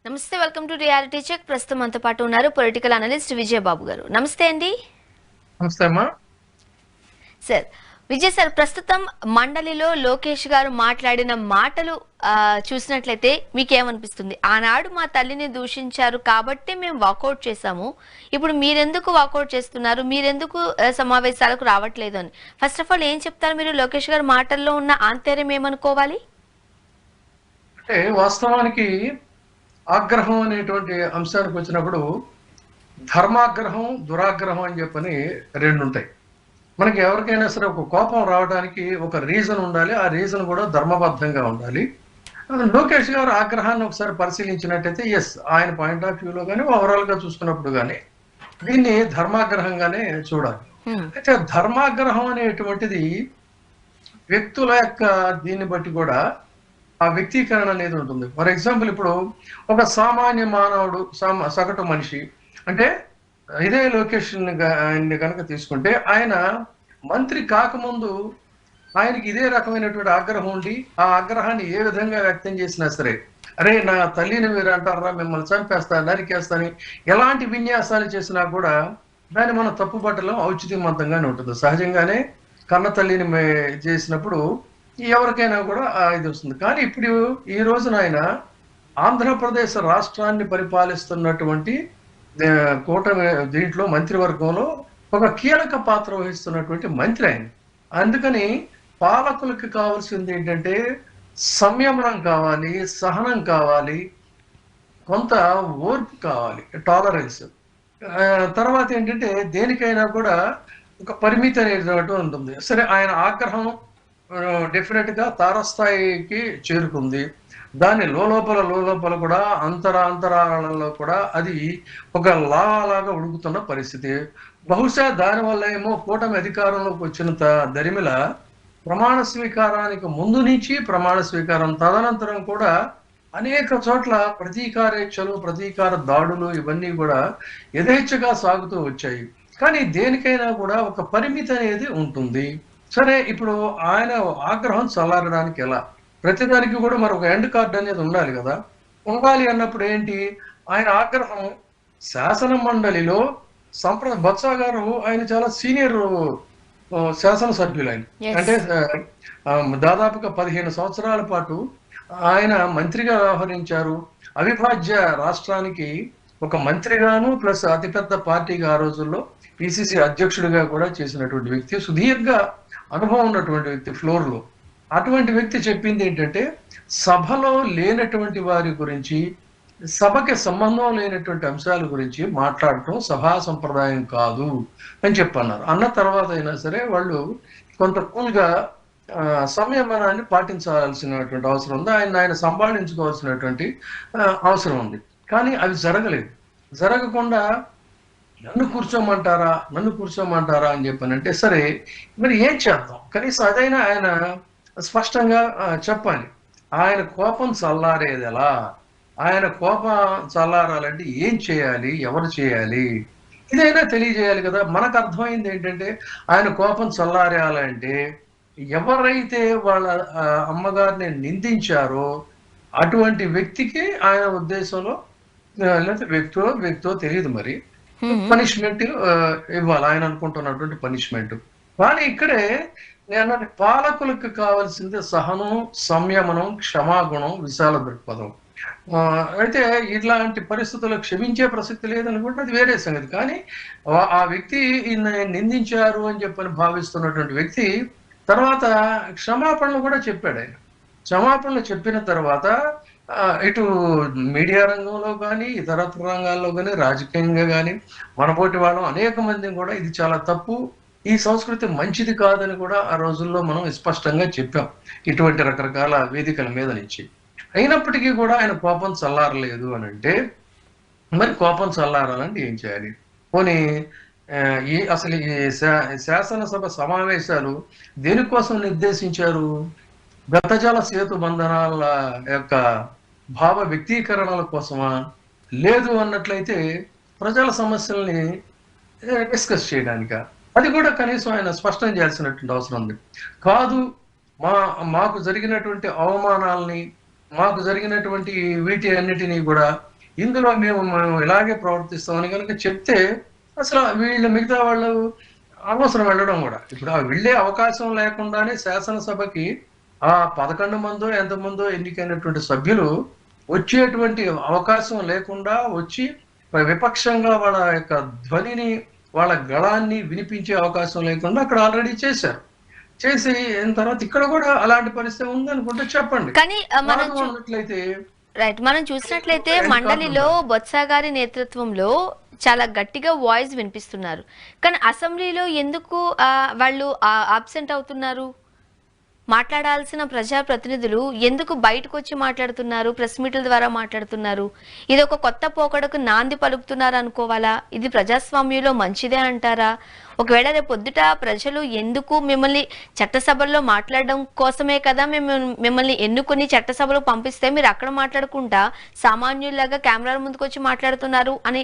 నమస్తే, welcome to reality check. ప్రస్తుతం మనతో పాటు ఉన్నారు పొలిటికల్ అనలిస్ట్ విజయబాబు గారు. నమస్తే అండి. నమస్తే అమ్మా. సార్, విజయ్ సార్, ప్రస్తుతం మండలిలో లోకేష్ గారు మాట్లాడిన మాటలు చూసినట్లయితే మీకేమనిపిస్తుంది? ఆనాడు మా తల్లిని దూషించారు కాబట్టి మేము వాకౌట్ చేశాము, ఇప్పుడు మీరెందుకు వాకౌట్ చేస్తున్నారు, మీరెందుకు సమావేశాలకు రావట్లేదు అని. ఫస్ట్ ఆఫ్ ఆల్ ఏం చెప్తారు మీరు? లోకేష్ గారు మాటల్లో ఉన్న ఆంతర్యం ఏమనుకోవాలి? అంటే వాస్తవానికి ఆగ్రహం అనేటువంటి అంశానికి వచ్చినప్పుడు ధర్మాగ్రహం, దురాగ్రహం అని చెప్పని రెండు ఉంటాయి. మనకి ఎవరికైనా సరే ఒక కోపం రావడానికి ఒక రీజన్ ఉండాలి. ఆ రీజన్ కూడా ధర్మబద్ధంగా ఉండాలి. లోకేష్ గారు ఆగ్రహాన్ని ఒకసారి పరిశీలించినట్టయితే ఎస్, ఆయన పాయింట్ ఆఫ్ వ్యూలో కానీ ఓవరాల్ గా చూసుకున్నప్పుడు కానీ దీన్ని ధర్మాగ్రహంగానే చూడాలి. అయితే ధర్మాగ్రహం అనేటువంటిది వ్యక్తుల యొక్క దీన్ని బట్టి కూడా ఆ వ్యక్తీకరణ అనేది ఉంటుంది. ఫర్ ఎగ్జాంపుల్, ఇప్పుడు ఒక సామాన్య మానవుడు, సగటు మనిషి అంటే ఇదే లొకేషన్ ఆయన్ని కనుక తీసుకుంటే, ఆయన మంత్రి కాకముందు ఆయనకి ఇదే రకమైనటువంటి ఆగ్రహం ఉండి ఆ ఆగ్రహాన్ని ఏ విధంగా వ్యక్తం చేసినా సరే, అరే నా తల్లిని మీరు అంటారా, మిమ్మల్ని చంపేస్తా, నరికేస్తాని ఎలాంటి విన్యాసాలు చేసినా కూడా దాన్ని మనం తప్పుపట్టడం ఔచిత్యవంతంగానే ఉంటుంది. సహజంగానే కన్న తల్లిని చేసినప్పుడు ఎవరికైనా కూడా ఇది వస్తుంది. కానీ ఇప్పుడు ఈ రోజున ఆయన ఆంధ్రప్రదేశ్ రాష్ట్రాన్ని పరిపాలిస్తున్నటువంటి కూటమి దీంట్లో మంత్రివర్గంలో ఒక కీలక పాత్ర వహిస్తున్నటువంటి మంత్రి ఆయన. అందుకని పాలకులకు కావాల్సింది ఏంటంటే సంయమనం కావాలి, సహనం కావాలి, కొంత ఓర్పు కావాలి, టాలరెన్స్. తర్వాత ఏంటంటే దేనికైనా కూడా ఒక పరిమితి అనేది ఉంటుంది. సరే, ఆయన ఆగ్రహం డెఫినెట్ గా తారస్థాయికి చేరుకుంది. దాని లోపల కూడా అంతరాలలో కూడా అది ఒక లాగా ఉడుకుతున్న పరిస్థితి. బహుశా దానివల్ల ఏమో కూటమి అధికారంలోకి వచ్చిన దరిమిల ప్రమాణ స్వీకారానికి ముందు నుంచి ప్రమాణ స్వీకారం తదనంతరం కూడా అనేక చోట్ల ప్రతీకారేచ్ఛలు, ప్రతీకార దాడులు ఇవన్నీ కూడా యథేచ్ఛగా సాగుతూ వచ్చాయి. కానీ దేనికైనా కూడా ఒక పరిమితి అనేది ఉంటుంది. సరే, ఇప్పుడు ఆయన ఆగ్రహం చల్లారడానికి ఎలా? ప్రతిదానికి కూడా మరి ఒక ఎండ్ కార్డ్ అనేది ఉండాలి కదా. ఉండాలి అన్నప్పుడు ఏంటి, ఆయన ఆగ్రహం శాసన మండలిలో బొత్స గారు ఆయన చాలా సీనియర్ శాసనసభ్యులు. ఆయన అంటే దాదాపుగా 15 సంవత్సరాల పాటు ఆయన మంత్రిగా వ్యవహరించారు. అవిభాజ్య రాష్ట్రానికి ఒక మంత్రిగాను ప్లస్ అతిపెద్ద పార్టీగా ఆ రోజుల్లో పిసిసి అధ్యక్షుడిగా కూడా చేసినటువంటి వ్యక్తి, సుదీర్ఘ అనుభవం ఉన్నటువంటి వ్యక్తి ఫ్లోర్ లో. అటువంటి వ్యక్తి చెప్పింది ఏంటంటే, సభలో లేనటువంటి వారి గురించి, సభకి సంబంధం లేనటువంటి అంశాల గురించి మాట్లాడటం సభా సంప్రదాయం కాదు అని చెప్పన్నారు. అన్న తర్వాత అయినా సరే వాళ్ళు కొంత కూల్గా సంయమనాన్ని పాటించాల్సినటువంటి అవసరం ఉంది. ఆయన సంపాదించుకోవాల్సినటువంటి అవసరం ఉంది. కానీ అవి జరగలేదు. జరగకుండా నన్ను కూర్చోమంటారా అని చెప్పానంటే, సరే మరి ఏం చేద్దాం, కనీసం అదైనా ఆయన స్పష్టంగా చెప్పాలి. ఆయన కోపం చల్లారేది ఎలా, ఆయన కోపం చల్లారాలంటే ఏం చేయాలి, ఎవరు చేయాలి, ఇదైనా తెలియజేయాలి కదా. మనకు అర్థమైంది ఏంటంటే, ఆయన కోపం చల్లారేయాలంటే ఎవరైతే వాళ్ళ అమ్మగారిని నిందించారో అటువంటి వ్యక్తికి ఆయన ఉద్దేశంలో, లేకపోతే వ్యక్తో తెలియదు, మరి పనిష్మెంట్ ఇవ్వాలి, ఆయన అనుకుంటున్నటువంటి పనిష్మెంట్. కానీ ఇక్కడే నేను పాలకులకు కావాల్సింది సహనం, సంయమనం, క్షమాగుణం, విశాల దృక్పథం. అయితే ఇట్లాంటి పరిస్థితుల్లో క్షమించే ప్రసక్తి లేదనుకుంటే అది వేరే సంగతి. కానీ ఆ వ్యక్తి నిందించారు అని చెప్పని భావిస్తున్నటువంటి వ్యక్తి తర్వాత క్షమాపణలు కూడా చెప్పాడు. ఆయన క్షమాపణలు చెప్పిన తర్వాత ఇటు మీడియా రంగంలో కానీ ఇతరత్ర రంగాల్లో కానీ రాజకీయంగా కానీ మనపోటి వాళ్ళం అనేక మంది కూడా ఇది చాలా తప్పు, ఈ సంస్కృతి మంచిది కాదని కూడా ఆ రోజుల్లో మనం స్పష్టంగా చెప్పాం ఇటువంటి రకరకాల వేదికల మీద నుంచి. అయినప్పటికీ కూడా ఆయన కోపం చల్లారలేదు అని అంటే, మరి కోపం చల్లారాలంటే ఏం చేయాలి? పోనీ అసలు ఈ శాసనసభ సమావేశాలు దేనికోసం నిర్దేశించారు? గతజల సేతు బంధనాల యొక్క భావ వ్యక్తీకరణల కోసమా? లేదు అన్నట్లయితే ప్రజల సమస్యల్ని డిస్కస్ చేయడానిక? అది కూడా కనీసం ఆయన స్పష్టం చేయాల్సినటువంటి అవసరం ఉంది. కాదు, మాకు జరిగినటువంటి అవమానాలని, మాకు జరిగినటువంటి వీటి అన్నిటినీ కూడా ఇందులో మేము ఇలాగే ప్రవర్తిస్తామని కనుక చెప్తే అసలు వీళ్ళు మిగతా వాళ్ళు అనవసరం వెళ్ళడం కూడా. ఇప్పుడు ఆ వెళ్ళే అవకాశం లేకుండానే శాసనసభకి ఆ 11 మందో ఎంతమందో ఎన్నికైనటువంటి సభ్యులు వచ్చేటువంటి అవకాశం లేకుండా వచ్చి విపక్షంగా వాళ్ళ యొక్క ధ్వనిని, వాళ్ళ గళాన్ని వినిపించే అవకాశం లేకుండా అక్కడ ఆల్రెడీ చేశారు. చేసి తర్వాత ఇక్కడ కూడా అలాంటి పరిస్థితి ఉందనుకుంటే చెప్పండి. కానీ మనం కాదు అన్నట్లయితే రైట్, మనం చూసినట్లయితే మండలిలో బొత్స గారి నేతృత్వంలో చాలా గట్టిగా వాయిస్ వినిపిస్తున్నారు, కానీ అసెంబ్లీలో ఎందుకు వాళ్ళు అబ్సెంట్ అవుతున్నారు? మాట్లాడాల్సిన ప్రజాప్రతినిధులు ఎందుకు బయటకు వచ్చి మాట్లాడుతున్నారు, ప్రెస్ మీట్ల ద్వారా మాట్లాడుతున్నారు? ఇది ఒక కొత్త పోకడకు నాంది పలుకుతున్నారు అనుకోవాలా? ఇది ప్రజాస్వామ్యంలో మంచిదే అంటారా? ఒకవేళ రేపు పొద్దుట ప్రజలు ఎందుకు మిమ్మల్ని చట్టసభల్లో మాట్లాడడం కోసమే కదా మేము మిమ్మల్ని ఎన్నుకొని చట్టసభలో పంపిస్తే మీరు అక్కడ మాట్లాడుకుంటా సామాన్యుల్లాగా కెమెరాల ముందుకు వచ్చి మాట్లాడుతున్నారు అని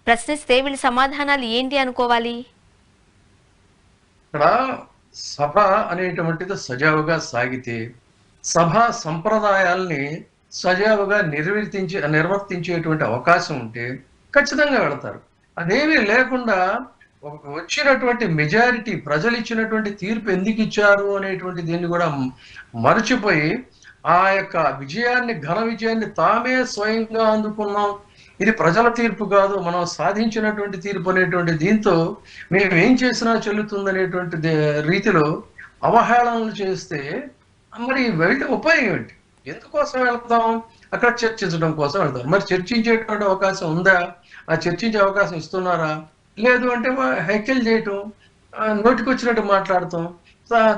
ప్రశ్నిస్తే వీళ్ళ సమాధానాలు ఏంటి అనుకోవాలి? ఇక్కడ సభ అనేటువంటిది సజావుగా సాగితే, సభా సంప్రదాయాల్ని సజావుగా నిర్వర్తించేటువంటి అవకాశం ఉంటే ఖచ్చితంగా వెళతారు. అదేమీ లేకుండా వచ్చినటువంటి మెజారిటీ, ప్రజలు ఇచ్చినటువంటి తీర్పు ఎందుకు ఇచ్చారు అనేటువంటి దీన్ని కూడా మరచిపోయి ఆ యొక్క విజయాన్ని, ఘన విజయాన్ని తామే స్వయంగా అందుకున్నాం, ఇది ప్రజల తీర్పు కాదు, మనం సాధించినటువంటి తీర్పు అనేటువంటి దీంతో మేము ఏం చేసినా చెల్లుతుందనేటువంటి రీతిలో అవహేళనలు చేస్తే మరి వెళ్ళి ఉపయోగం ఏంటి? ఎందుకోసం వెళ్తాం? అక్కడ చర్చించడం కోసం వెళ్తాం. మరి చర్చించేటువంటి అవకాశం ఉందా? ఆ చర్చించే అవకాశం ఇస్తున్నారా? లేదు అంటే హైకిల్ చేయటం, నోటికొచ్చినట్టు మాట్లాడటం.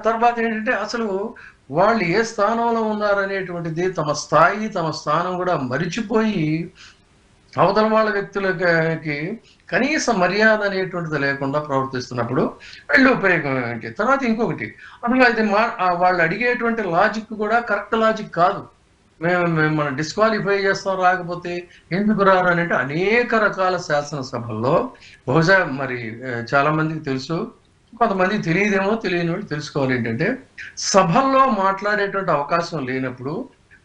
తర్వాత ఏంటంటే అసలు వాళ్ళు ఏ స్థానంలో ఉన్నారనేటువంటిది తమ స్థాయి, తమ స్థానం కూడా మరిచిపోయి అవతల వాళ్ళ వ్యక్తులకి కనీస మర్యాద అనేటువంటిది లేకుండా ప్రవర్తిస్తున్నప్పుడు వెళ్ళి ఉపయోగం ఏంటి? తర్వాత ఇంకొకటి, అందులో ఇది వాళ్ళు అడిగేటువంటి లాజిక్ కూడా కరెక్ట్ లాజిక్ కాదు. మేము మనం డిస్క్వాలిఫై చేస్తాం, రాకపోతే ఎందుకు రారు అని. అంటే అనేక రకాల శాసనసభల్లో బహుశా మరి చాలా మందికి తెలుసు, కొంతమందికి తెలియదేమో, తెలియని వాళ్ళు తెలుసుకోవాలి. ఏంటంటే సభల్లో మాట్లాడేటువంటి అవకాశం లేనప్పుడు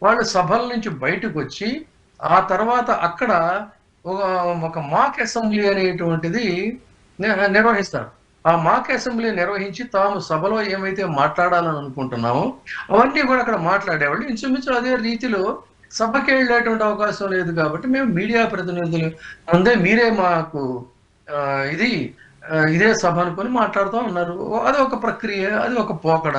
వాళ్ళు సభల నుంచి బయటకు వచ్చి ఆ తర్వాత అక్కడ ఒక మాక్ అసెంబ్లీ అనేటువంటిది నిర్వహిస్తారు. ఆ మాక్ అసెంబ్లీ నిర్వహించి తాము సభలో ఏమైతే మాట్లాడాలని అనుకుంటున్నామో అవన్నీ కూడా అక్కడ మాట్లాడేవాళ్ళు. ఇంచుమించు అదే రీతిలో సభకి వెళ్ళేటువంటి అవకాశం లేదు కాబట్టి మేము మీడియా ప్రతినిధులు ముందే మీరే మాకు ఇదే సభ అనుకొని మాట్లాడుతూ ఉన్నారు. అది ఒక ప్రక్రియ, అది ఒక పోకడ.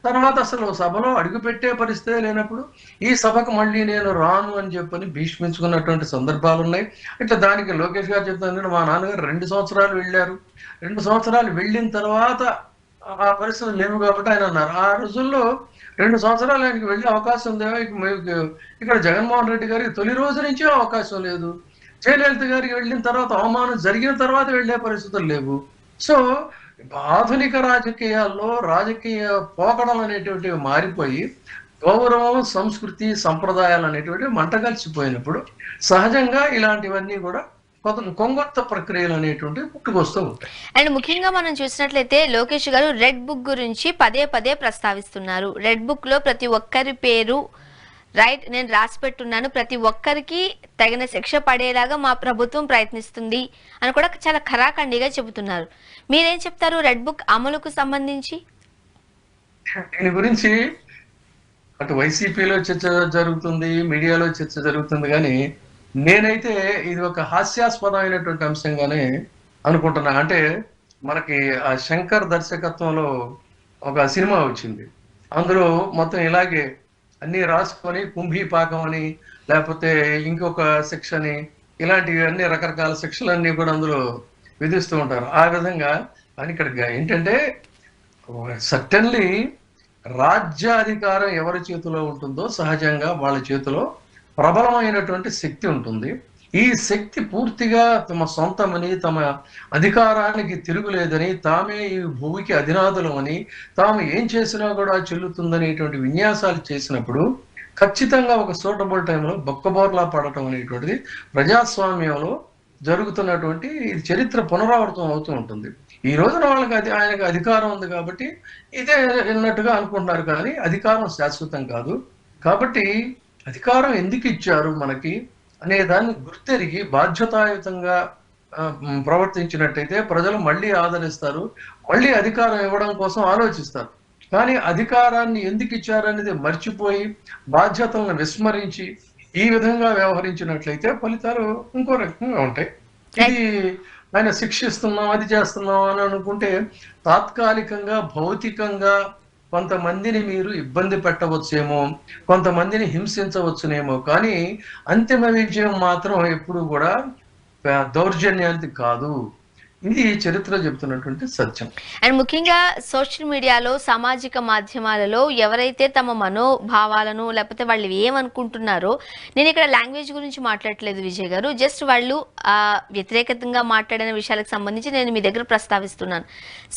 తర్వాత అసలు సభలో అడుగుపెట్టే పరిస్థితే లేనప్పుడు ఈ సభకు మళ్ళీ నేను రాను అని చెప్పని భీష్మించుకున్నటువంటి సందర్భాలు ఉన్నాయి. ఇట్లా దానికి లోకేష్ గారు చెప్తాను, మా నాన్నగారు 2 సంవత్సరాలు వెళ్ళారు, 2 సంవత్సరాలు వెళ్ళిన తర్వాత ఆ పరిస్థితులు లేవు కాబట్టి ఆయన అన్నారు. ఆ రోజుల్లో 2 సంవత్సరాలు ఆయనకి వెళ్ళే అవకాశం ఉందేమో. ఇక్కడ జగన్మోహన్ రెడ్డి గారికి తొలి రోజు నుంచే అవకాశం లేదు. జయలలిత గారికి వెళ్ళిన తర్వాత అవమానం జరిగిన తర్వాత వెళ్ళే పరిస్థితులు లేవు. సో ఆధునిక రాజకీయాల్లో రాజకీయ పోకడలు అనేటువంటివి మారిపోయి గౌరవం, సంస్కృతి, సంప్రదాయాలు అనేటువంటివి మంటగలిసిపోయినప్పుడు సహజంగా ఇలాంటివన్నీ కూడా కొంగొత్త ప్రక్రియలు అనేటువంటివి పుట్టుకొస్తూ ఉంటాయి. అండ్ ముఖ్యంగా మనం చూసినట్లయితే లోకేష్ గారు రెడ్ బుక్ గురించి పదే ప్రస్తావిస్తున్నారు. రెడ్ బుక్ లో ప్రతి ఒక్కరి పేరు రైట్ నేను రాసి పెట్టున్నాను, ప్రతి ఒక్కరికి తగిన శిక్ష పడేలాగా మా ప్రభుత్వం ప్రయత్నిస్తుంది అని కూడా చాలా ఖరాఖండిగా చెబుతున్నారు. మీరేం చెప్తారు రెడ్ బుక్ అమలుకు సంబంధించి? దీని గురించి అటు వైసీపీలో చర్చ జరుగుతుంది, మీడియాలో చర్చ జరుగుతుంది, కానీ నేనైతే ఇది ఒక హాస్యాస్పదమైనటువంటి అంశంగానే అనుకుంటున్నా. అంటే మనకి ఆ శంకర్ దర్శకత్వంలో ఒక సినిమా వచ్చింది, అందులో మొత్తం ఇలాగే అన్ని రాసుకొని కుంభీపాకం అని, లేకపోతే ఇంకొక శిక్ష అని, ఇలాంటివి అన్ని రకరకాల శిక్షలన్నీ కూడా అందులో విధిస్తూ ఉంటారు. ఆ విధంగా అని ఇక్కడ ఏంటంటే సర్టన్లీ రాజ్యాధికారం ఎవరి చేతిలో ఉంటుందో సహజంగా వాళ్ళ చేతిలో ప్రబలమైనటువంటి శక్తి ఉంటుంది. ఈ శక్తి పూర్తిగా తమ సొంతమని, తమ అధికారానికి తిరుగులేదని, తామే ఈ భూమికి అధినాథులమని, తాము ఏం చేసినా కూడా చెల్లుతుందనేటువంటి విన్యాసాలు చేసినప్పుడు ఖచ్చితంగా ఒక సూటబుల్ టైంలో బొక్కబోర్లా పడటం అనేటువంటిది ప్రజాస్వామ్యంలో జరుగుతున్నటువంటి చరిత్ర పునరావృతం అవుతూ ఉంటుంది. ఈ రోజున వాళ్ళకి ఆయనకు అధికారం ఉంది కాబట్టి ఇదే అన్నట్టుగా అనుకుంటున్నారు, కానీ అధికారం శాశ్వతం కాదు. కాబట్టి అధికారం ఎందుకు ఇచ్చారు మనకి అనే దాన్ని గుర్తెరిగి బాధ్యతాయుతంగా ప్రవర్తించినట్టయితే ప్రజలు మళ్ళీ ఆదరిస్తారు, మళ్ళీ అధికారం ఇవ్వడం కోసం ఆలోచిస్తారు. కానీ అధికారాన్ని ఎందుకు ఇచ్చారనేది మర్చిపోయి బాధ్యతలను విస్మరించి ఈ విధంగా వ్యవహరించినట్లయితే ఫలితాలు ఇంకో రకంగా ఉంటాయి. ఇది ఆయన శిక్షిస్తున్నాం, అది చేస్తున్నాం అని అనుకుంటే తాత్కాలికంగా భౌతికంగా కొంతమందిని మీరు ఇబ్బంది పెట్టవచ్చేమో, కొంతమందిని హింసించవచ్చునేమో, కానీ అంతిమ విజయం మాత్రం ఎప్పుడు కూడా దౌర్జన్యానికి కాదు. ఇది చరిత్ర చెబుతున్నటువంటి సత్యం. అండ్ ముఖ్యంగా సోషల్ మీడియాలో, సామాజిక మాధ్యమాలలో ఎవరైతే తమ మనోభావాలను లేకపోతే వాళ్ళు ఏమనుకుంటున్నారో, నేను ఇక్కడ లాంగ్వేజ్ గురించి మాట్లాడట్లేదు విజయ్ గారు, జస్ట్ వాళ్ళు వ్యతిరేకంగా మాట్లాడిన విషయాలకు సంబంధించి నేను మీ దగ్గర ప్రస్తావిస్తున్నాను.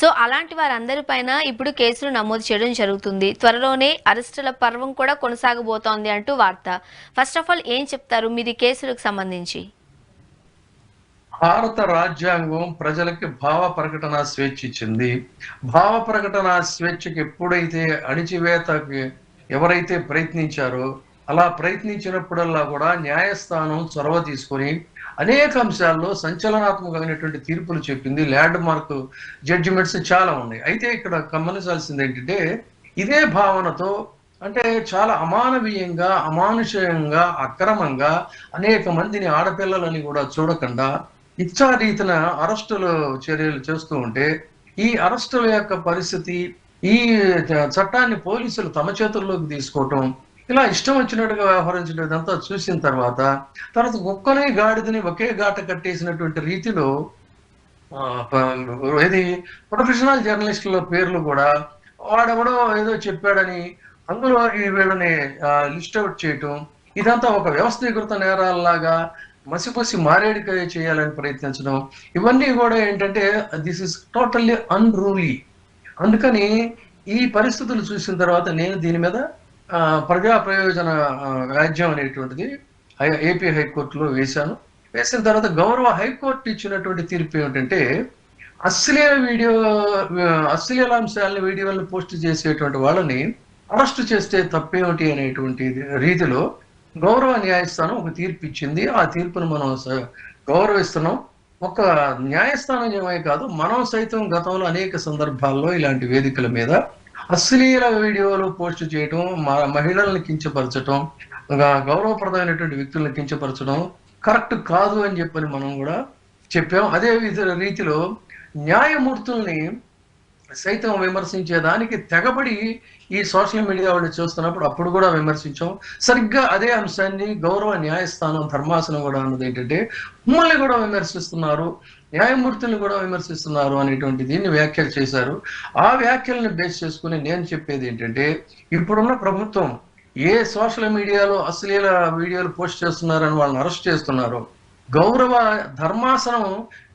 సో అలాంటి వారందరి పైన ఇప్పుడు కేసులు నమోదు చేయడం జరుగుతుంది. త్వరలోనే అరెస్టుల పర్వం కూడా కొనసాగబోతోంది అంటూ వార్త. ఫస్ట్ ఆఫ్ ఆల్ ఏం చెప్తారు మీది కేసులకు సంబంధించి? భారత రాజ్యాంగం ప్రజలకి భావ ప్రకటన స్వేచ్ఛ ఇచ్చింది. భావ ప్రకటన స్వేచ్ఛకి ఎప్పుడైతే అణిచివేతకి ఎవరైతే ప్రయత్నించారో, అలా ప్రయత్నించినప్పుడల్లా కూడా న్యాయస్థానం చొరవ తీసుకొని అనేక అంశాల్లో సంచలనాత్మకమైనటువంటి తీర్పులు చెప్పింది. ల్యాండ్ మార్క్ జడ్జిమెంట్స్ చాలా ఉన్నాయి. అయితే ఇక్కడ గమనించాల్సింది ఏంటంటే, ఇదే భావనతో అంటే చాలా అమానవీయంగా, అమానుషంగా, అక్రమంగా అనేక మందిని ఆడపిల్లలని కూడా చూడకుండా ఇచ్చారీతిన అరెస్టులు చర్యలు చేస్తూ ఉంటే, ఈ అరెస్టుల యొక్క పరిస్థితి, ఈ చట్టాన్ని పోలీసులు తమ చేతుల్లోకి తీసుకోవటం, ఇలా ఇష్టం వచ్చినట్టుగా వ్యవహరించడం ఇదంతా చూసిన తర్వాత కుక్కని గాడిదని ఒకే గాట కట్టేసినటువంటి రీతిలో ఇది ప్రొఫెషనల్ జర్నలిస్టుల పేర్లు కూడా వాడెవడో ఏదో చెప్పాడని అందులో ఈ వీళ్ళని లిస్ట్ అవుట్ చేయటం, ఇదంతా ఒక వ్యవస్థీకృత నేరాల్లాగా మసిపూసి మారేడికాయ చేయాలని ప్రయత్నించడం, ఇవన్నీ కూడా ఏంటంటే దిస్ ఇస్ టోటల్లీ అన్రూలీ. అందుకని ఈ పరిస్థితులు చూసిన తర్వాత నేను దీని మీద ప్రజా ప్రయోజన వ్యాజ్యం అనేటువంటిది ఏపీ హైకోర్టులో వేశాను. వేసిన తర్వాత గౌరవ హైకోర్టు ఇచ్చినటువంటి తీర్పు ఏమిటంటే, అశ్లీలాంశాలని వీడియోలను పోస్ట్ చేసేటువంటి వాళ్ళని అరెస్ట్ చేస్తే తప్పేమిటి అనేటువంటి రీతిలో గౌరవ న్యాయస్థానం ఒక తీర్పు ఇచ్చింది. ఆ తీర్పును మనం గౌరవిస్తున్నాం. ఒక న్యాయస్థానం ఏమై కాదు, మనం సైతం గతంలో అనేక సందర్భాల్లో ఇలాంటి వేదికల మీద అశ్లీల వీడియోలు పోస్ట్ చేయటం, మహిళల్ని కించపరచడం, గౌరవప్రదమైనటువంటి వ్యక్తులను కించపరచడం కరెక్ట్ కాదు అని చెప్పని మనం కూడా చెప్పాం. అదే రీతిలో న్యాయమూర్తుల్ని సైతం విమర్శించేదానికి తెగబడి ఈ సోషల్ మీడియా వాళ్ళు చూస్తున్నప్పుడు అప్పుడు కూడా విమర్శించాం. సరిగ్గా అదే అంశాన్ని గౌరవ న్యాయస్థానం ధర్మాసనం కూడా అన్నది ఏంటంటే, మమ్మల్ని కూడా విమర్శిస్తున్నారు, న్యాయమూర్తుల్ని కూడా విమర్శిస్తున్నారు అనేటువంటి దీన్ని వ్యాఖ్యలు చేశారు. ఆ వ్యాఖ్యలను బేస్ చేసుకుని నేను చెప్పేది ఏంటంటే, ఇప్పుడున్న ప్రభుత్వం ఏ సోషల్ మీడియాలో అశ్లీల వీడియోలు పోస్ట్ చేస్తున్నారని వాళ్ళని అరెస్ట్ చేస్తున్నారు, గౌరవ ధర్మాసనం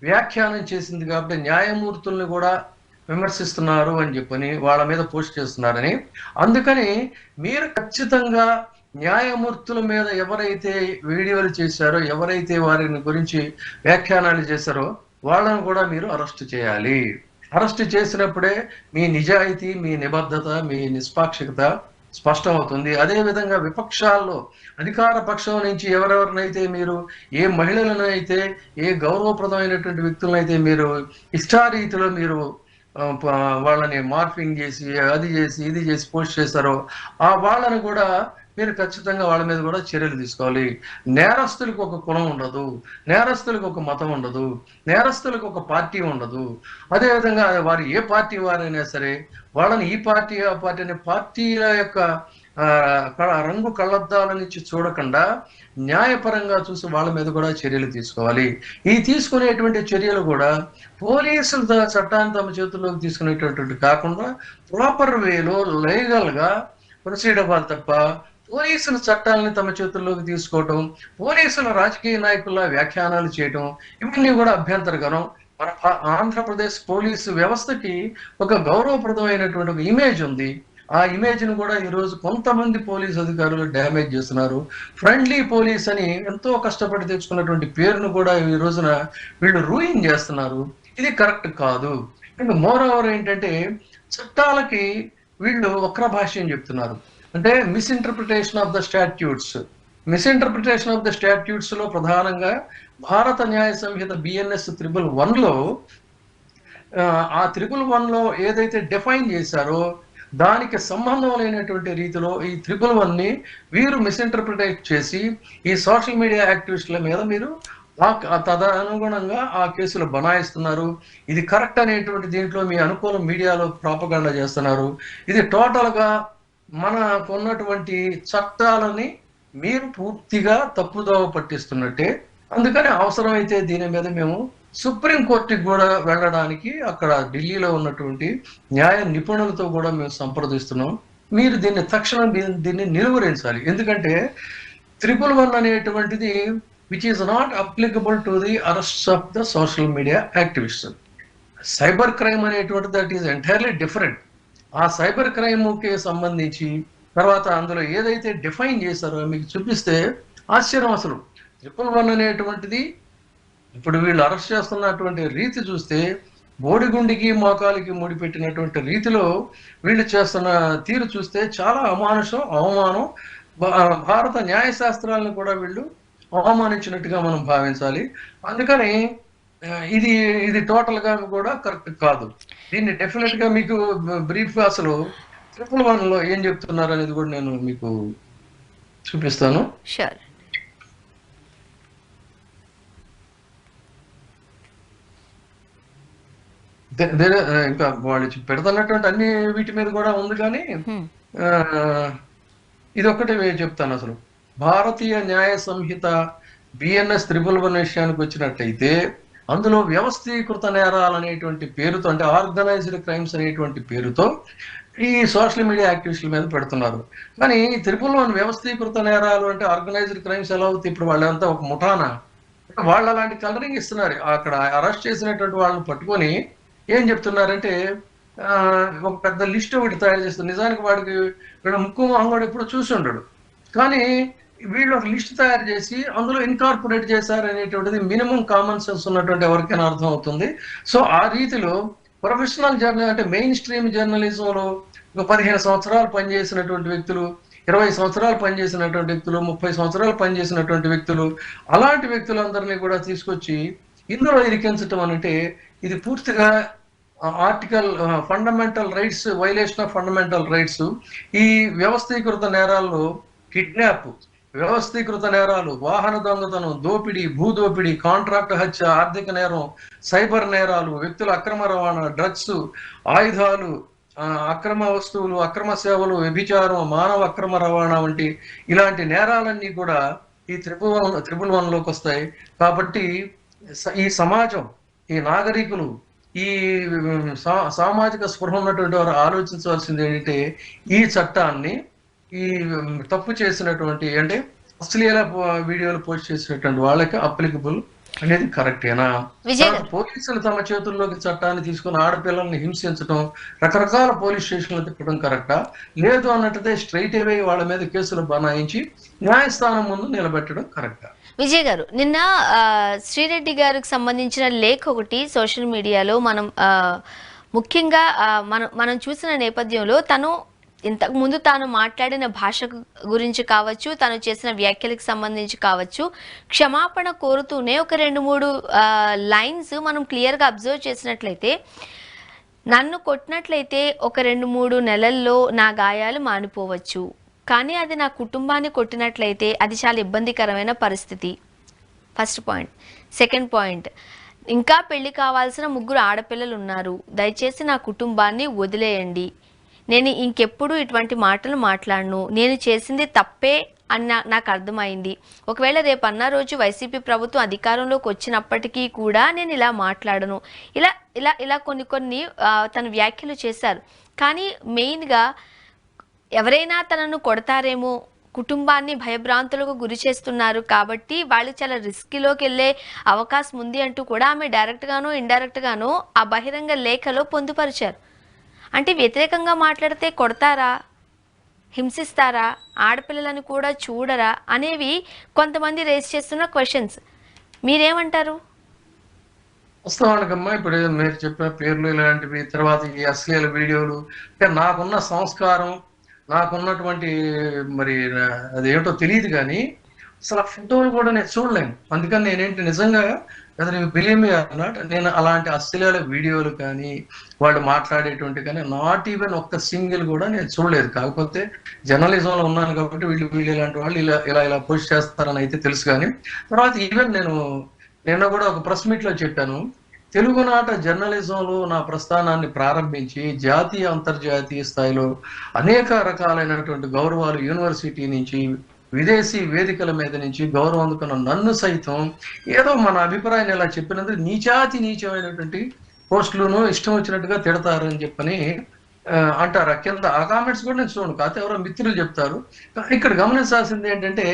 వ్యాఖ్యానం చేసింది కాబట్టి న్యాయమూర్తుల్ని కూడా విమర్శిస్తున్నారు అని చెప్పని వాళ్ళ మీద పోస్ట్ చేస్తున్నారని, అందుకని మీరు ఖచ్చితంగా న్యాయమూర్తుల మీద ఎవరైతే వీడియోలు చేశారో, ఎవరైతే వారిని గురించి వ్యాఖ్యానాలు చేశారో వాళ్ళను కూడా మీరు అరెస్ట్ చేయాలి. అరెస్ట్ చేసినప్పుడే మీ నిజాయితీ, మీ నిబద్ధత, మీ నిష్పాక్షికత స్పష్టం అవుతుంది. అదేవిధంగా విపక్షాల్లో అధికార పక్షం నుంచి ఎవరెవరినైతే మీరు, ఏ మహిళలను అయితే, ఏ గౌరవప్రదమైనటువంటి వ్యక్తులనైతే మీరు ఇష్టారీతిలో మీరు వాళ్ళని మార్ఫింగ్ చేసి, అది చేసి, ఇది చేసి పోస్ట్ చేశారో ఆ వాళ్ళని కూడా మీరు ఖచ్చితంగా వాళ్ళ మీద కూడా చర్యలు తీసుకోవాలి. నేరస్తులకు ఒక కులం ఉండదు, నేరస్తులకు ఒక మతం ఉండదు, నేరస్తులకు ఒక పార్టీ ఉండదు. అదేవిధంగా వారు ఏ పార్టీ వారైనా సరే వాళ్ళని ఈ పార్టీ ఆ పార్టీ అనే పార్టీల యొక్క రంగు కళ్ళద్దాల నుంచి చూడకుండా న్యాయపరంగా చూసి వాళ్ళ మీద కూడా చర్యలు తీసుకోవాలి. ఈ తీసుకునేటువంటి చర్యలు కూడా పోలీసులు చట్టాన్ని తమ చేతుల్లోకి తీసుకునేటటువంటి కాకుండా ప్రాపర్ వేలో లీగల్ గా ప్రొసీడ్ అవ్వాలి తప్ప పోలీసుల చట్టాలని తమ చేతుల్లోకి తీసుకోవటం, పోలీసుల రాజకీయ నాయకుల వ్యాఖ్యానాలు చేయటం, ఇవన్నీ కూడా అభ్యంతరకరం. మన ఆంధ్రప్రదేశ్ పోలీసు వ్యవస్థకి ఒక గౌరవప్రదమైనటువంటి ఒక ఇమేజ్ ఉంది. ఆ ఇమేజ్ ను కూడా ఈరోజు కొంతమంది పోలీస్ అధికారులు డ్యామేజ్ చేస్తున్నారు. ఫ్రెండ్లీ పోలీస్ అని ఎంతో కష్టపడి తెచ్చుకున్నటువంటి పేరును కూడా ఈ రోజున వీళ్ళు రూయిన్ చేస్తున్నారు. ఇది కరెక్ట్ కాదు. అండ్ మోర్ ఓవర్ ఏంటంటే, చట్టాలకి వీళ్ళు వక్ర భాష్యం చెప్తున్నారు. అంటే misinterpretation of the statutes. Misinterpretation of the statutes లో ప్రధానంగా భారత న్యాయ సంహిత బిఎన్ఎస్ 111లో ఆ 111లో ఏదైతే డిఫైన్ చేశారో దానికి సంబంధం లేనటువంటి రీతిలో ఈ 111ని వీరు మిస్ఇంటర్ప్రిటేట్ చేసి ఈ సోషల్ మీడియా యాక్టివిస్టుల మీద మీరు తదనుగుణంగా ఆ కేసులు బనాయిస్తున్నారు. ఇది కరెక్ట్ అనేటువంటి దీంట్లో మీ అనుకూల మీడియాలో ప్రాపగాండా చేస్తున్నారు. ఇది టోటల్ గా మనకు ఉన్నటువంటి చట్టాలని మీరు పూర్తిగా తప్పుదోవ పట్టిస్తున్నట్టే. అందుకని అవసరమైతే దీని మీద మేము సుప్రీం కోర్టుకి కూడా వెళ్ళడానికి అక్కడ ఢిల్లీలో ఉన్నటువంటి న్యాయ నిపుణులతో కూడా మేము సంప్రదిస్తున్నాం. మీరు దీన్ని తక్షణం దీన్ని నిలువరించాలి. ఎందుకంటే 111 అనేటువంటిది which is not applicable to the arrests of the social media activists. Cyber crime అనేటువంటిది దట్ ఈస్ ఎంటైర్లీ డిఫరెంట్. ఆ సైబర్ క్రైమ్కి సంబంధించి తర్వాత అందులో ఏదైతే డిఫైన్ చేశారో మీకు చూపిస్తే ఆశ్చర్యం. అసలు 111 అనేటువంటిది ఇప్పుడు వీళ్ళు అరెస్ట్ చేస్తున్నటువంటి రీతి చూస్తే బోడిగుండికి మోకాలికి ముడిపెట్టినటువంటి రీతిలో వీళ్ళు చేస్తున్న తీరు చూస్తే చాలా అమానుషం, అవమానం. భారత న్యాయశాస్త్రాలను కూడా వీళ్ళు అవమానించినట్టుగా మనం భావించాలి. అందుకని ఇది ఇది టోటల్ గా కూడా కరెక్ట్ కాదు. దీన్ని డెఫినెట్ గా మీకు బ్రీఫ్ గా అసలు 111లో ఏం చెప్తున్నారు అనేది కూడా నేను మీకు చూపిస్తాను. ఇంకా వాళ్ళు పెడుతున్నటువంటి అన్ని వీటి మీద కూడా ఉంది. కానీ ఇది ఒక్కటే చెప్తాను. అసలు భారతీయ న్యాయ సంహిత బిఎన్ఎస్ 111 విషయానికి వచ్చినట్టయితే అందులో వ్యవస్థీకృత నేరాలు అనేటువంటి పేరుతో, అంటే ఆర్గనైజ్డ్ క్రైమ్స్ అనేటువంటి పేరుతో ఈ సోషల్ మీడియా యాక్టివిస్టుల మీద పెడుతున్నారు. కానీ 111 వ్యవస్థీకృత నేరాలు అంటే ఆర్గనైజ్డ్ క్రైమ్స్ ఎలా అవుతాయి? ఇప్పుడు వాళ్ళంతా ఒక ముఠానా? వాళ్ళు అలాంటి కలరింగ్ ఇస్తున్నారు. అక్కడ అరెస్ట్ చేసినటువంటి వాళ్ళని పట్టుకొని ఏం చెప్తున్నారంటే ఒక పెద్ద లిస్ట్ ఒకటి తయారు చేస్తారు. నిజానికి వాడికి ముక్కు అంగడు ఎప్పుడు చూసి ఉండడు. కానీ వీళ్ళు ఒక లిస్ట్ తయారు చేసి అందులో ఇన్కార్పొరేట్ చేశారు అనేటువంటిది మినిమం కామన్ సెన్స్ ఉన్నటువంటి ఎవరికైనా అర్థం అవుతుంది. సో ఆ రీతిలో ప్రొఫెషనల్ అంటే మెయిన్ స్ట్రీమ్ జర్నలిజంలో ఒక 15 సంవత్సరాలు పనిచేసినటువంటి వ్యక్తులు, 20 సంవత్సరాలు పనిచేసినటువంటి వ్యక్తులు, 30 సంవత్సరాలు పనిచేసినటువంటి వ్యక్తులు, అలాంటి వ్యక్తులందరినీ కూడా తీసుకొచ్చి ఇందులో ఇరికించటం అంటే ఇది పూర్తిగా article fundamental rights, violation of fundamental rights. ఈ వ్యవస్థీకృత నేరాల్లో కిడ్నాప్, వ్యవస్థీకృత నేరాలు, వాహన దొంగతనం, దోపిడీ, భూదోపిడీ, కాంట్రాక్ట్ హత్య, ఆర్థిక నేరం, సైబర్ నేరాలు, వ్యక్తుల అక్రమ రవాణా, డ్రగ్స్, ఆయుధాలు, అక్రమ వస్తువులు, అక్రమ సేవలు, వ్యభిచారం, మానవ అక్రమ రవాణా వంటి ఇలాంటి నేరాలన్నీ కూడా ఈ 111లోకి వస్తాయి. కాబట్టి ఈ సమాజం, ఈ నాగరికులు, ఈ సామాజిక స్పృహ ఉన్నటువంటి వారు ఆలోచించవలసింది ఏంటంటే ఈ చట్టాన్ని ఈ తప్పు చేసినటువంటి, అంటే అశ్లీల వీడియోలు పోస్ట్ చేసినటువంటి వాళ్ళకి అప్లికబుల్ అనేది కరెక్టేనా? పోలీసులు తమ చేతుల్లోకి చట్టాన్ని తీసుకుని ఆడపిల్లల్ని హింసించడం, రకరకాల పోలీస్ స్టేషన్లు తిప్పడం కరెక్టా? లేదు అన్నట్టుదే స్ట్రైట్ అవే వాళ్ళ మీద కేసులు బనాయించి న్యాయస్థానం ముందు నిలబెట్టడం కరెక్టా? విజయ్ గారు, నిన్న శ్రీరెడ్డి గారికి సంబంధించిన లేఖ ఒకటి సోషల్ మీడియాలో మనం ముఖ్యంగా మనం చూసిన నేపథ్యంలో తను ఇంతకు ముందు తాను మాట్లాడిన భాష గురించి కావచ్చు, తను చేసిన వ్యాఖ్యలకు సంబంధించి కావచ్చు, క్షమాపణ కోరుతూనే ఒక 2-3 లైన్స్ మనం క్లియర్గా అబ్జర్వ్ చేసినట్లయితే, నన్ను కొట్టినట్లయితే ఒక 2-3 నెలల్లో నా గాయాలు మానిపోవచ్చు, కానీ అది నా కుటుంబాన్ని కొట్టినట్లయితే అది చాలా ఇబ్బందికరమైన పరిస్థితి. First point. సెకండ్ పాయింట్, ఇంకా పెళ్లి కావాల్సిన 3 ఆడపిల్లలు ఉన్నారు, దయచేసి నా కుటుంబాన్ని వదిలేయండి, నేను ఇంకెప్పుడు ఇటువంటి మాటలు మాట్లాడను, నేను చేసింది తప్పే అని నాకు అర్థమైంది, ఒకవేళ రేపు అన్న రోజు వైసీపీ ప్రభుత్వం అధికారంలోకి వచ్చినప్పటికీ కూడా నేను ఇలా మాట్లాడను, ఇలా ఇలా ఇలా కొన్ని తన వ్యాఖ్యలు చేశారు. కానీ మెయిన్గా ఎవరైనా తనను కొడతారేమో, కుటుంబాన్ని భయభ్రాంతులకు గురి చేస్తున్నారు కాబట్టి వాళ్ళు చాలా రిస్క్లోకి వెళ్ళే అవకాశం ఉంది అంటూ కూడా ఆమె డైరెక్ట్గానో ఇండైరెక్ట్గానో ఆ బహిరంగ లేఖలో పొందుపరిచారు. అంటే వ్యతిరేకంగా మాట్లాడితే కొడతారా, హింసిస్తారా, ఆడపిల్లలను కూడా చూడరా అనేవి కొంతమంది రేస్ చేస్తున్న క్వశ్చన్స్. మీరేమంటారు? వాస్తవానికమ్మా ఇప్పుడు మీరు చెప్పిన పేర్లు ఇలాంటివి, తర్వాత ఈ అశ్లీల వీడియోలు, నాకున్న సంస్కారం, నాకున్నటువంటి మరి అదేమిటో తెలియదు కానీ అసలు ఆ ఫోటోలు కూడా నేను చూడలేను. అందుకని నేనేంటి నిజంగా whether you believe me or not, నేను అలాంటి అశ్లీల వీడియోలు కానీ వాళ్ళు మాట్లాడేటువంటి కానీ నాట్ ఈవెన్ ఒక్క సింగిల్ కూడా నేను చూడలేదు. కాకపోతే జర్నలిజంలో ఉన్నాను కాబట్టి వీళ్ళు ఇలాంటి వాళ్ళు ఇలా ఇలా ఇలా పోస్ట్ చేస్తారని అయితే తెలుసు. కానీ తర్వాత ఈవెన్ నేను నిన్న కూడా ఒక ప్రెస్ మీట్ లో చెప్పాను, తెలుగునాట జర్నలిజంలో నా ప్రస్థానాన్ని ప్రారంభించి జాతీయ అంతర్జాతీయ స్థాయిలో అనేక రకాలైనటువంటి గౌరవాలు యూనివర్సిటీ నుంచి విదేశీ వేదికల మీద నుంచి గౌరవం అందుకున్న నన్ను సైతం ఏదో మన అభిప్రాయాన్ని ఇలా చెప్పినందుకు నీచమైనటువంటి పోస్టులను ఇష్టం వచ్చినట్టుగా తిడతారు అని చెప్పని అంటారు. కింద ఆ కామెంట్స్ కూడా నేను చూడను, కాకపోతే ఎవరో మిత్రులు చెప్తారు. కానీ ఇక్కడ గమనించాల్సింది ఏంటంటే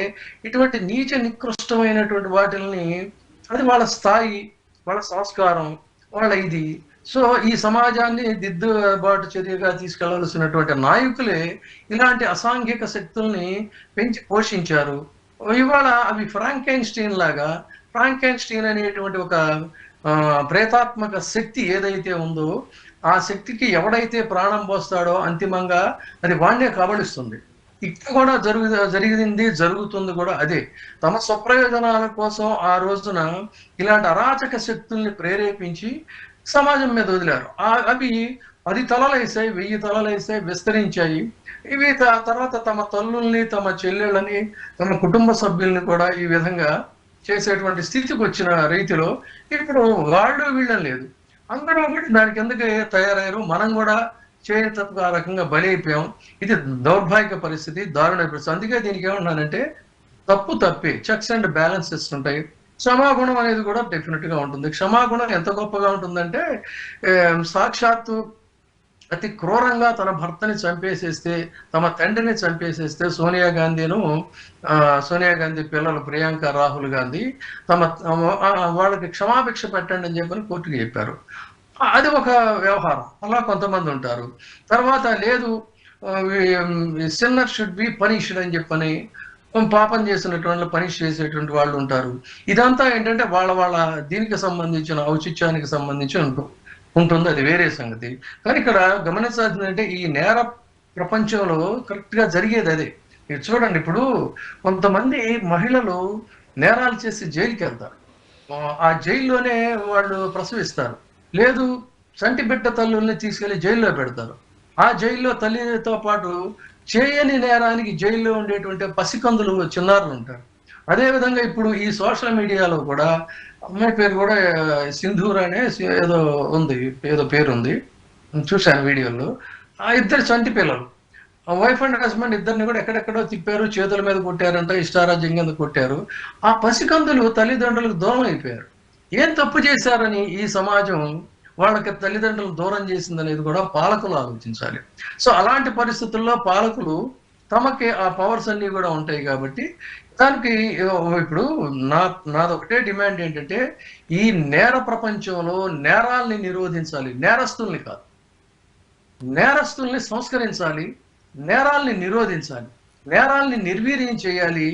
ఇటువంటి నికృష్టమైనటువంటి వాటిల్ని, అది వాళ్ళ స్థాయి, వాళ్ళ సంస్కారం, వాళ్ళ ఇది. సో ఈ సమాజాన్ని దిద్దుబాటు చర్యగా తీసుకెళ్లాల్సినటువంటి నాయకులే ఇలాంటి అసాంఘిక శక్తుల్ని పెంచి పోషించారు. ఇవాళ అవి ఫ్రాంకెన్‌స్టీన్ లాగా, ఫ్రాంకెన్‌స్టీన్ అనేటువంటి ఒక ప్రేతాత్మక శక్తి ఏదైతే ఉందో ఆ శక్తికి ఎవడైతే ప్రాణం పోస్తాడో అంతిమంగా అది వాణ్ణే కబళిస్తుంది. ఇక్కడ కూడా జరిగింది జరుగుతుంది కూడా అదే. తమ స్వప్రయోజనాల కోసం ఆ రోజున ఇలాంటి అరాచక శక్తుల్ని ప్రేరేపించి సమాజం మీద వదిలారు. అవి 10 తలలేసాయి, 1000 తలలేసాయి, విస్తరించాయి. ఇవి తర్వాత తమ తల్లుల్ని, తమ చెల్లెళ్ళని, తమ కుటుంబ సభ్యుల్ని కూడా ఈ విధంగా చేసేటువంటి స్థితికి వచ్చిన రీతిలో ఇప్పుడు వాళ్ళు వీళ్ళని లేదు, అందరూ కూడా దానికి ఎందుకు తయారయ్యారు. మనం కూడా చేతకు ఆ రకంగా బలి అయిపోయాం. ఇది దౌర్భాగ్య పరిస్థితి, దారుణ పరిస్థితి. అందుకే దీనికి ఏమన్నానంటే తప్పే, చెక్స్ అండ్ బ్యాలెన్సెస్ ఉంటాయి. క్షమాగుణం అనేది కూడా డెఫినెట్ గా ఉంటుంది. క్షమాగుణం ఎంత గొప్పగా ఉంటుందంటే సాక్షాత్తు అతి క్రూరంగా తన భర్తని చంపేసేస్తే, తమ తండ్రిని చంపేసేస్తే సోనియా గాంధీ పిల్లలు ప్రియాంక రాహుల్ గాంధీ వాళ్ళకి క్షమాభిక్ష పెట్టండి అని చెప్పని కోర్టుకు చెప్పారు. అది ఒక వ్యవహారం. అలా కొంతమంది ఉంటారు. తర్వాత లేదు సిన్నర్ షుడ్ బి పనిష్డ్ అని చెప్పని పాపం చేసినటువంటి పనిష్ చేసేటువంటి వాళ్ళు ఉంటారు. ఇదంతా ఏంటంటే వాళ్ళ దీనికి సంబంధించిన ఔచిత్యానికి సంబంధించి ఉంటుంది, అది వేరే సంగతి. కానీ ఇక్కడ గమనించాల్సింది అంటే ఈ నేర ప్రపంచంలో కరెక్ట్ గా జరిగేది అదే. మీరు చూడండి, ఇప్పుడు కొంతమంది మహిళలు నేరాలు చేసి జైలుకి వెళ్తారు, ఆ జైల్లోనే వాళ్ళు ప్రసవిస్తారు. లేదు చంటి బిడ్డ తల్లుల్ని తీసుకెళ్లి జైల్లో పెడతారు. ఆ జైల్లో తల్లితో పాటు చేయని నేరానికి జైల్లో ఉండేటువంటి పసికందులు చిన్నారులు ఉంటారు. అదేవిధంగా ఇప్పుడు ఈ సోషల్ మీడియాలో కూడా అమ్మాయి పేరు కూడా సింధూర్ అనే ఏదో పేరు ఉంది, చూశాను వీడియోలో. ఆ ఇద్దరు చంటి పిల్లలు, వైఫ్ అండ్ హస్బెండ్ ఇద్దరిని కూడా ఎక్కడెక్కడో తిప్పారు, చేతుల మీద కొట్టారంట, ఇష్టారాజ్యం కింద కొట్టారు. ఆ పసికందులు తల్లిదండ్రులకు దూరం అయిపోయారు. ఏం తప్పు చేశారని ఈ సమాజం వాళ్ళకి తల్లిదండ్రులు దూరం చేసిందనేది కూడా పాలకులు ఆలోచించాలి. సో అలాంటి పరిస్థితుల్లో పాలకులు తమకి ఆ పవర్స్ అన్ని కూడా ఉంటాయి కాబట్టి దానికి ఇప్పుడు నాదొకటే డిమాండ్ ఏంటంటే ఈ నేర ప్రపంచంలో నేరాల్ని నిరోధించాలి, నేరస్తుల్ని కాదు. నేరస్తుల్ని సంస్కరించాలి, నేరాల్ని నిరోధించాలి, నేరాల్ని నిర్వీర్యం చేయాలి,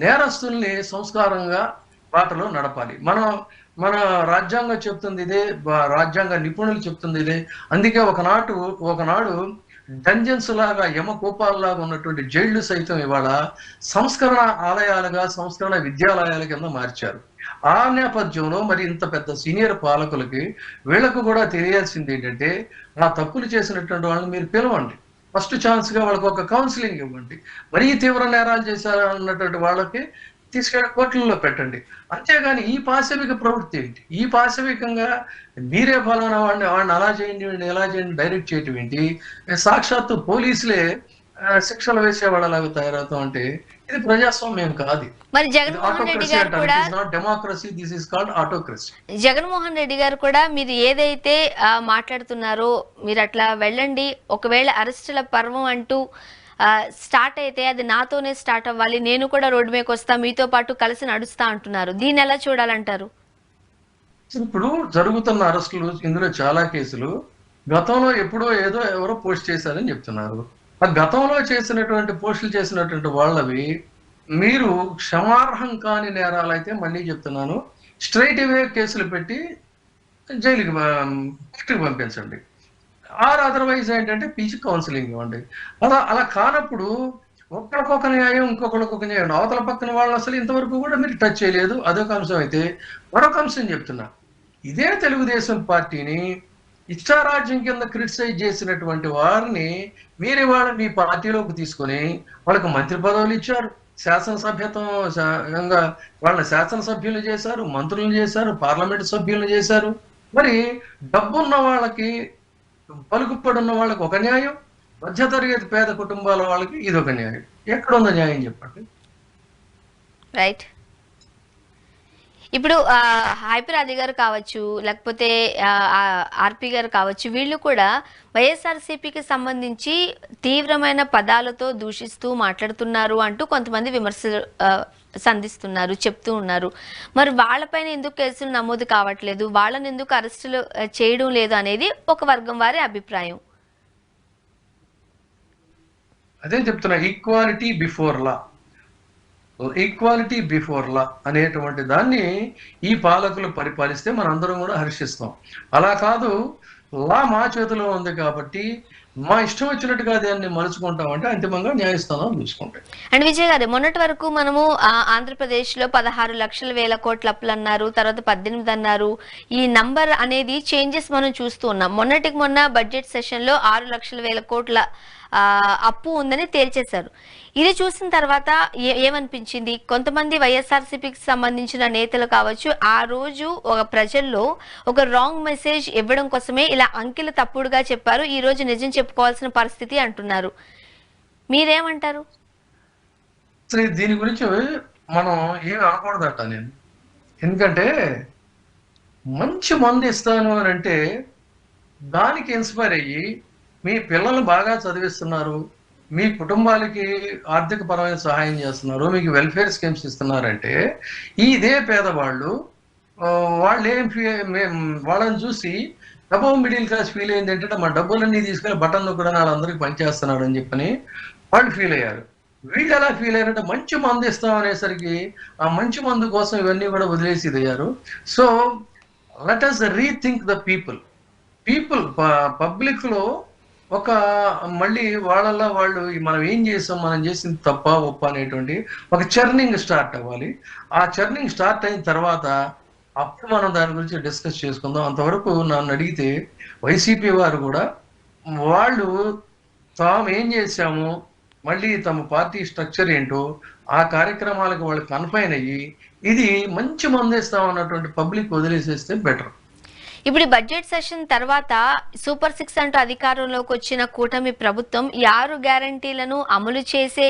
నేరస్తుల్ని సంస్కారంగా బాటలో నడపాలి. మన రాజ్యాంగం చెప్తుంది ఇదే, రాజ్యాంగ నిపుణులు చెప్తుంది ఇదే. అందుకే ఒకనాడు డంజన్స్ లాగా, యమకోపాలలాగా ఉన్నటువంటి జైళ్లు సైతం ఇవాళ సంస్కరణ ఆలయాలుగా, సంస్కరణ విద్యాలయాల కింద మార్చారు. ఆ నేపథ్యంలో మరి ఇంత పెద్ద సీనియర్ పాలకులకి వీళ్ళకు కూడా తెలియాల్సింది ఏంటంటే ఆ తప్పులు చేసినటువంటి వాళ్ళని మీరు పిలవండి, ఫస్ట్ ఛాన్స్ గా వాళ్ళకి ఒక కౌన్సిలింగ్ ఇవ్వండి. మరీ తీవ్ర నేరాలు చేశారన్నటువంటి వాళ్ళకి తీసుకెళ్ళి కోర్టులలో పెట్టండి. అంతేగాని ఈ పాశవిక ప్రవృత్తి ఏంటి? ఈ పాశవికంగా మీరే ఫలానా వాడిని అలా చేయండి, వాడిని ఎలా చేయండి డైరెక్ట్ చేయటం ఏంటి? సాక్షాత్తు పోలీసులే శిక్షలు వేసే వాళ్ళలాగా తయారవుతాం అంటే ఇది ప్రజాస్వామ్యం కాదు. మరి జగన్మోహన్ రెడ్డి గారు కూడా democracy, this is called autocracy. Jaganmohan Reddy గారు కూడా మీరు ఏదైతే మాట్లాడుతున్నారో మీరు అట్లా వెళ్ళండి, ఒకవేళ అరెస్టుల పర్వం అంటూ స్టార్ట్ అయితే అది నాతోనే స్టార్ట్ అవ్వాలి, నేను కూడా రోడ్డు మీదకి వస్తా, మీతో పాటు కలిసి నడుస్తా అంటున్నారు. దీన్ని ఎలా చూడాలంటారు? ఇప్పుడు జరుగుతున్న అరెస్టులు, ఇందులో చాలా కేసులు గతంలో ఎప్పుడో ఎవరో పోస్ట్ చేశారని చెప్తున్నారు. ఆ గతంలో చేసినటువంటి పోస్టులు చేసినటువంటి వాళ్ళవి మీరు క్షమార్హం కాని నేరాలైతే మళ్ళీ చెప్తున్నాను స్ట్రైట్ అవే కేసులు పెట్టి జైలుకి కోర్టుకి పంపించండి. ఆర్ అదర్వైజ్ ఏంటంటే పీజీ కౌన్సిలింగ్ ఇవ్వండి. అలా కానప్పుడు ఒక్కడికొక న్యాయం, ఇంకొకరికి ఒక న్యాయం. అవతల పక్కన వాళ్ళు అసలు ఇంతవరకు కూడా మీరు టచ్ చేయలేదు. అదొక అంశం అయితే, మరొక అంశం చెప్తున్నా. ఇదే తెలుగుదేశం పార్టీని ఇష్టారాజ్యం కింద క్రిటిసైజ్ చేసినటువంటి వారిని మీరు ఇవాళ మీ పార్టీలోకి తీసుకొని వాళ్ళకి మంత్రి పదవులు ఇచ్చారు, శాసనసభ్యత్వంగా వాళ్ళని శాసనసభ్యులు చేశారు, మంత్రులు చేశారు, పార్లమెంట్ సభ్యులను చేశారు. మరి డబ్బున్న వాళ్ళకి, పలుకుపడున్న వాళ్ళకి ఒక న్యాయం, మధ్యతరగతి పేద కుటుంబాల వాళ్ళకి ఇదొక న్యాయం. ఎక్కడ ఉందో న్యాయం చెప్పండి. రైట్. ఇప్పుడు హైపరాది గారు కావచ్చు, లేకపోతే ఆర్పి గారు కావచ్చు, వీళ్ళు కూడా వైఎస్ఆర్సీపీకి సంబంధించి తీవ్రమైన పదాలతో దూషిస్తూ మాట్లాడుతున్నారు అంటూ కొంతమంది విమర్శలు సంధిస్తున్నారు, చెప్తూ ఉన్నారు. మరి వాళ్ళపైన ఎందుకు కేసులు నమోదు కావట్లేదు, వాళ్ళని ఎందుకు అరెస్టులు చేయడం లేదు అనేది ఒక వర్గం వారి అభిప్రాయం. అదే చెప్తున్నా, equality before law, equality before law అనేటువంటి దాన్ని ఈ పాలకులు పరిపాలిస్తే మనందరం కూడా హర్షిస్తాం. అలా కాదు, లా మా చేతిలో ఉంది కాబట్టి మా ఇష్టం వచ్చినట్టుగా దాన్ని మలుచుకుంటామంటే అంతిమంగా న్యాయస్థానం చూసుకుంటాయి. అండ్ విజయ్ గారు, మొన్నటి వరకు మనము ఆంధ్రప్రదేశ్ లో 16,00,000 అప్పులు అన్నారు, తర్వాత 18 అన్నారు. ఈ నంబర్ అనేది చేంజెస్ మనం చూస్తూ ఉన్నాం. మొన్నటికి మొన్న బడ్జెట్ సెషన్ లో 6,00,000 అప్పు ఉందని తేల్చేశారు. ఇది చూసిన తర్వాత ఏమనిపించింది? కొంతమంది వైఎస్ఆర్సీపీకి సంబంధించిన నేతలు కావచ్చు, ఆ రోజు ఒక ప్రజల్లో ఒక రాంగ్ మెసేజ్ ఇవ్వడం కోసమే ఇలా అంకెలు తప్పుడుగా చెప్పారు, ఈ రోజు నిజం చెప్పుకోవాల్సిన పరిస్థితి అంటున్నారు. మీరేమంటారు? అసలు దీని గురించి మనం ఏమి అనకూడదట నేను. ఎందుకంటే మంచి మందు ఇస్తాను అని అంటే దానికి ఇన్స్పైర్ అయ్యి మీ పిల్లల్ని బాగా చదివిస్తున్నారు, మీ కుటుంబాలకి ఆర్థిక పరమైన సహాయం చేస్తున్నారు, మీకు వెల్ఫేర్ స్కీమ్స్ ఇస్తున్నారంటే ఇదే పేదవాళ్ళు వాళ్ళని చూసి అబౌవ్ మిడిల్ క్లాస్ ఫీల్ అయింది ఏంటంటే మా డబ్బులన్నీ తీసుకెళ్ళి బటన్లు కూడా వాళ్ళందరికీ పనిచేస్తున్నాడు అని చెప్పని వాళ్ళు ఫీల్ అయ్యారు. వీళ్ళు ఎలా ఫీల్ అయ్యారంటే మంచి మందు ఇస్తాం అనేసరికి ఆ మంచి మందు కోసం ఇవన్నీ కూడా వదిలేసి ఇదయ్యారు. So let us rethink the people. Public లో ఒక మళ్ళీ వాళ్ళల్లో వాళ్ళు మనం ఏం చేసాం, మనం చేసింది తప్ప ఒప్ప అనేటువంటి ఒక చర్నింగ్ స్టార్ట్ అవ్వాలి. ఆ చర్నింగ్ స్టార్ట్ అయిన తర్వాత అప్పుడు మనం దాని గురించి డిస్కస్ చేసుకుందాం. అంతవరకు నన్ను అడిగితే వైసీపీ వారు కూడా వాళ్ళు తాము ఏం చేశాము, మళ్ళీ తమ పార్టీ స్ట్రక్చర్ ఏంటో ఆ కార్యక్రమాలకు వాళ్ళు కన్ఫైన్ అయ్యి ఇది మంచి మందేస్తాం అన్నటువంటి పబ్లిక్ వదిలేసేస్తే బెటర్. ఇప్పుడు బడ్జెట్ సెషన్ తర్వాత సూపర్ 6 అంటూ అధికారంలోకి వచ్చిన కూటమి ప్రభుత్వం ఈ 6 గ్యారంటీలను అమలు చేసే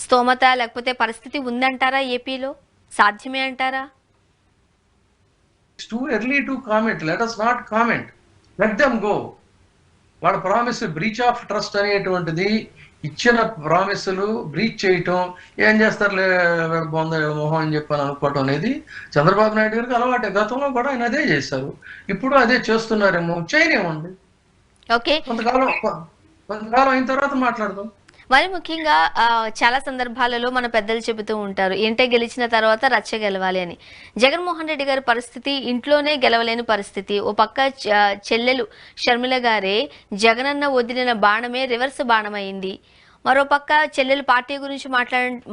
స్తోమత లేకపోతే పరిస్థితి ఉందంటారా? ఏపీలో సాధ్యమే అంటారా? It's too early to comment. Let us not comment. Let them go. వాళ్ళ ప్రామిస్ బ్రీచ్ ఆఫ్ ట్రస్ట్ అనేటువంటిది, ఇచ్చిన ప్రామిసులు బ్రీచ్ చేయటం, ఏం చేస్తారులే బొంద మొహం అని చెప్పని అనుకోవటం అనేది చంద్రబాబు నాయుడు గారికి అలవాటే. గతంలో కూడా ఆయన అదే చేశారు, ఇప్పుడు అదే చేస్తున్నారేమో, చేయనేమండి. ఓకే, కొంతకాలం అయిన తర్వాత మాట్లాడదాం. మరి ముఖ్యంగా చాలా సందర్భాలలో మన పెద్దలు చెబుతూ ఉంటారు, ఏంటే గెలిచిన తర్వాత రచ్చ గెలవాలి అని. జగన్మోహన్ రెడ్డి గారి పరిస్థితి ఇంట్లోనే గెలవలేని పరిస్థితి. ఓ పక్క చెల్లెలు షర్మిల గారే జగనన్న వదిలిన బాణమే రివర్స్ బాణమైంది. మరో పక్క చెల్లెలు పార్టీ గురించి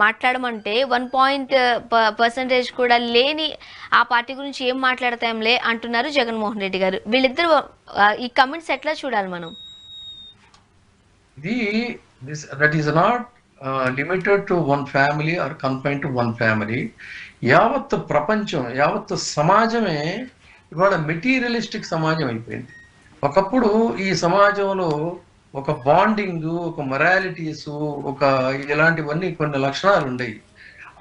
మాట్లాడమంటే 1% కూడా లేని ఆ పార్టీ గురించి ఏం మాట్లాడతాంలే అంటున్నారు జగన్మోహన్ రెడ్డి గారు. వీళ్ళిద్దరు ఈ కమెంట్స్ ఎట్లా చూడాలి మనం? That is not limited to one family or confined to one family. యావత్ ప్రపంచం, యావత్ సమాజమే ఇవాళ మెటీరియలిస్టిక్ సమాజం అయిపోయింది. ఒకప్పుడు ఈ సమాజంలో ఒక బాండింగ్, ఒక మొరాలిటీస్, ఒక ఇలాంటివన్నీ కొన్ని లక్షణాలు ఉండేవి.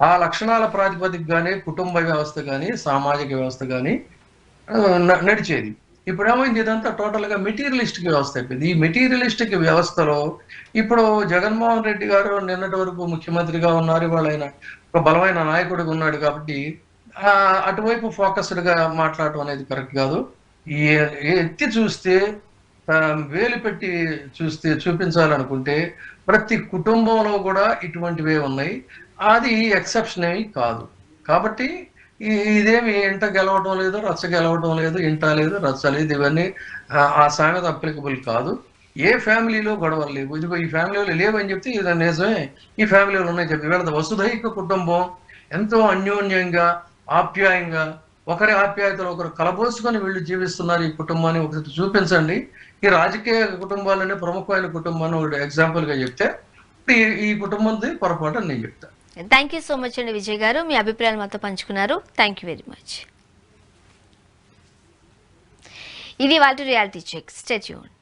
ఆ లక్షణాల ప్రాతిపదికగానే కుటుంబ వ్యవస్థ కానీ సామాజిక వ్యవస్థ కానీ నడిచేది. ఇప్పుడు ఏమైంది, ఇదంతా టోటల్గా మెటీరియలిస్టిక్ వ్యవస్థ అయిపోయింది. ఈ మెటీరియలిస్టిక్ వ్యవస్థలో ఇప్పుడు జగన్మోహన్ రెడ్డి గారు నిన్నటి వరకు ముఖ్యమంత్రిగా ఉన్నారు, ఇవాళ ఆయన ఒక బలమైన నాయకుడిగా ఉన్నాడు కాబట్టి అటువైపు ఫోకస్డ్గా మాట్లాడటం అనేది కరెక్ట్ కాదు. ఎత్తి చూస్తే, వేలు పెట్టి చూపించాలనుకుంటే ప్రతి కుటుంబంలో కూడా ఇటువంటివే ఉన్నాయి, అది ఎక్సెప్షన్ ఏమి కాదు. కాబట్టి ఇదేమి ఇంట గెలవటం లేదు, రచ్చ గెలవటం లేదు, ఇంట లేదు, రచ్చ లేదు, ఇవన్నీ ఆ సామెత అప్లికబుల్ కాదు. ఏ ఫ్యామిలీలో గొడవలు లేవు, ఇదిగో ఈ ఫ్యామిలీలో లేవని చెప్తే ఇది నిజమే, ఈ ఫ్యామిలీలో ఉన్నాయి చెప్పి వీళ్ళ వసుధైక కుటుంబం ఎంతో అన్యోన్యంగా ఆప్యాయంగా ఒకరి ఆప్యాయతలు ఒకరు కలబోసుకొని వీళ్ళు జీవిస్తున్నారు ఈ కుటుంబాన్ని ఒకటి చూపించండి. ఈ రాజకీయ కుటుంబాలనే ప్రముఖమైన కుటుంబాన్ని ఒకటి ఎగ్జాంపుల్ గా చెప్తే ఈ కుటుంబంది పొరపాటు అని నేను చెప్తాను. థ్యాంక్ యూ సో మచ్ అండి విజయ్ గారు, మీ అభిప్రాయాలు మాతో పంచుకున్నారు. Thank you very much. ఇది వాళ్ళ రియాలిటీ చెక్. Stay tuned.